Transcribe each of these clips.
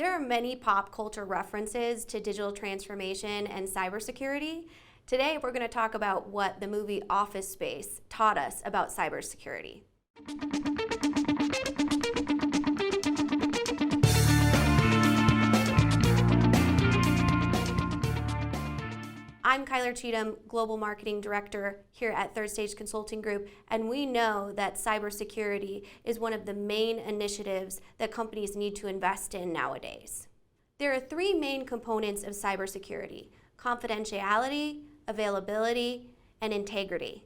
There are many pop culture references to digital transformation and cybersecurity. Today, we're going to talk about what the movie Office Space taught us about cybersecurity. I'm Kyler Cheatham, Global Marketing Director here at Third Stage Consulting Group, and we know that cybersecurity is one of the main initiatives that companies need to invest in nowadays. There are three main components of cybersecurity: confidentiality, availability, and integrity.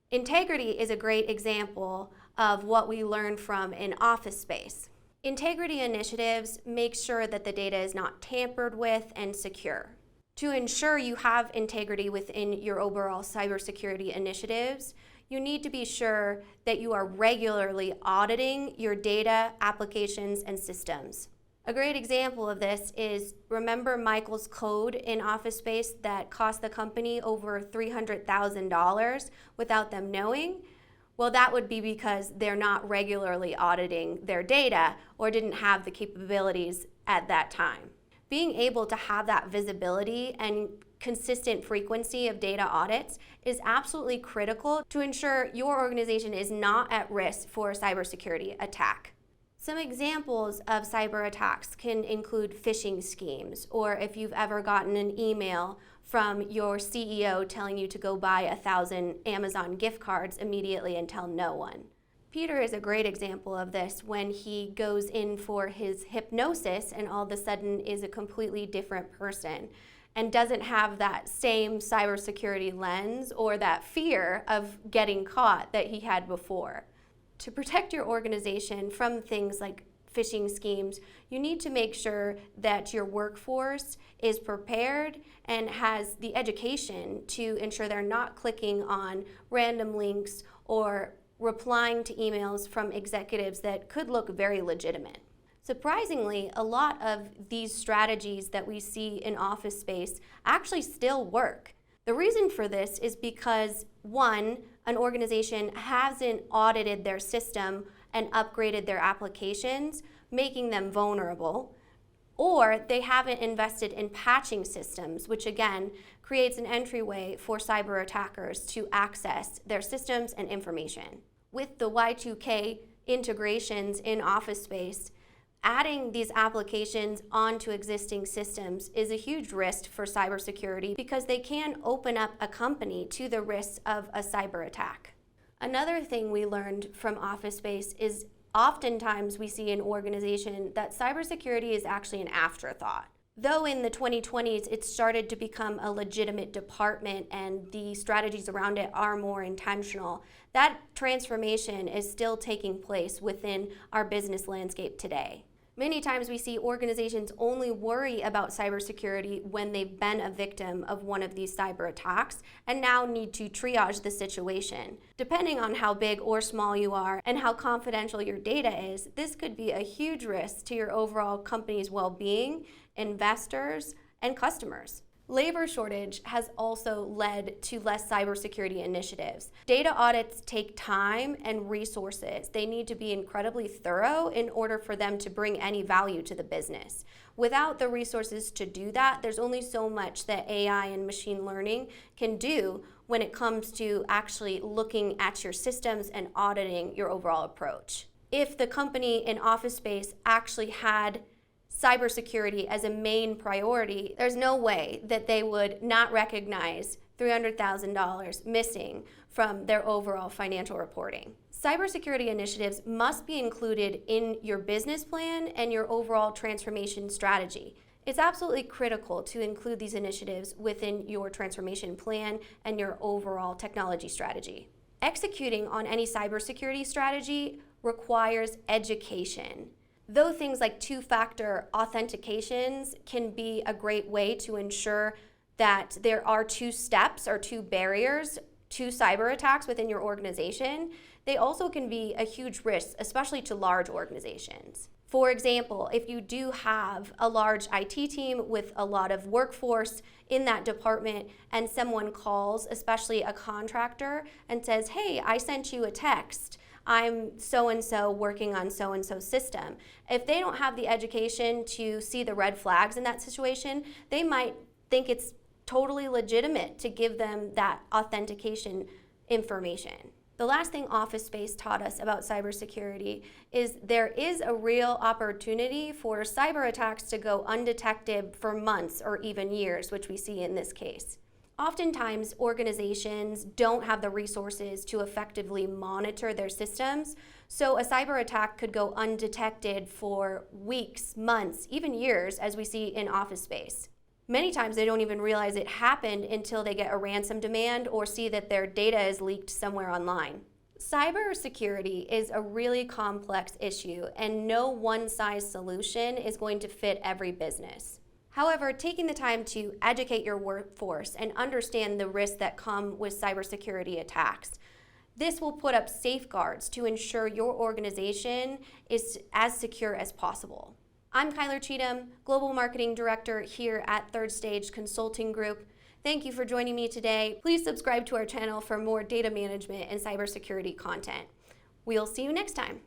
Integrity is a great example of what we learned from in Office Space. Integrity initiatives make sure that the data is not tampered with and secure. To ensure you have integrity within your overall cybersecurity initiatives, you need to be sure that you are regularly auditing your data, applications, and systems. A great example of this is, remember Michael's code in Office Space that cost the company over $300,000 without them knowing? Well, that would be because they're not regularly auditing their data or didn't have the capabilities at that time. Being able to have that visibility and consistent frequency of data audits is absolutely critical to ensure your organization is not at risk for a cybersecurity attack. Some examples of cyber attacks can include phishing schemes, or if you've ever gotten an email from your CEO telling you to go buy 1,000 Amazon gift cards immediately and tell no one. Peter is a great example of this when he goes in for his hypnosis and all of a sudden is a completely different person and doesn't have that same cybersecurity lens or that fear of getting caught that he had before. To protect your organization from things like phishing schemes, you need to make sure that your workforce is prepared and has the education to ensure they're not clicking on random links or replying to emails from executives that could look very legitimate. Surprisingly, a lot of these strategies that we see in Office Space actually still work. The reason for this is because, one, an organization hasn't audited their system and upgraded their applications, making them vulnerable, or they haven't invested in patching systems, which again creates an entryway for cyber attackers to access their systems and information. With the Y2K integrations in Office Space, adding these applications onto existing systems is a huge risk for cybersecurity because they can open up a company to the risks of a cyber attack. Another thing we learned from Office Space is oftentimes we see in organizations that cybersecurity is actually an afterthought. Though in the 2020s it started to become a legitimate department and the strategies around it are more intentional, that transformation is still taking place within our business landscape today. Many times we see organizations only worry about cybersecurity when they've been a victim of one of these cyber attacks and now need to triage the situation. Depending on how big or small you are and how confidential your data is, this could be a huge risk to your overall company's well-being, investors, and customers. Labor shortage has also led to less cybersecurity initiatives. Data audits take time and resources. They need to be incredibly thorough in order for them to bring any value to the business. Without the resources to do that, there's only so much that AI and machine learning can do when it comes to actually looking at your systems and auditing your overall approach. If the company in Office Space actually had cybersecurity as a main priority, there's no way that they would not recognize $300,000 missing from their overall financial reporting. Cybersecurity initiatives must be included in your business plan and your overall transformation strategy. It's absolutely critical to include these initiatives within your transformation plan and your overall technology strategy. Executing on any cybersecurity strategy requires education. Though things like two-factor authentications can be a great way to ensure that there are two steps or two barriers to cyber attacks within your organization, they also can be a huge risk, especially to large organizations. For example, if you do have a large IT team with a lot of workforce in that department and someone calls, especially a contractor, and says, "Hey, I sent you a text. I'm so-and-so working on so-and-so system. If they don't have the education to see the red flags in that situation, they might think it's totally legitimate to give them that authentication information. The last thing Office Space taught us about cybersecurity is there is a real opportunity for cyber attacks to go undetected for months or even years, which we see in this case. Oftentimes, organizations don't have the resources to effectively monitor their systems, so a cyber attack could go undetected for weeks, months, even years, as we see in Office Space. Many times they don't even realize it happened until they get a ransom demand or see that their data is leaked somewhere online. Cybersecurity is a really complex issue, and no one-size solution is going to fit every business. However, taking the time to educate your workforce and understand the risks that come with cybersecurity attacks, this will put up safeguards to ensure your organization is as secure as possible. I'm Cheatham, Global Marketing Director here at Third Stage Consulting Group. Thank you for joining me today. Please subscribe to our channel for more data management and cybersecurity content. We'll see you next time.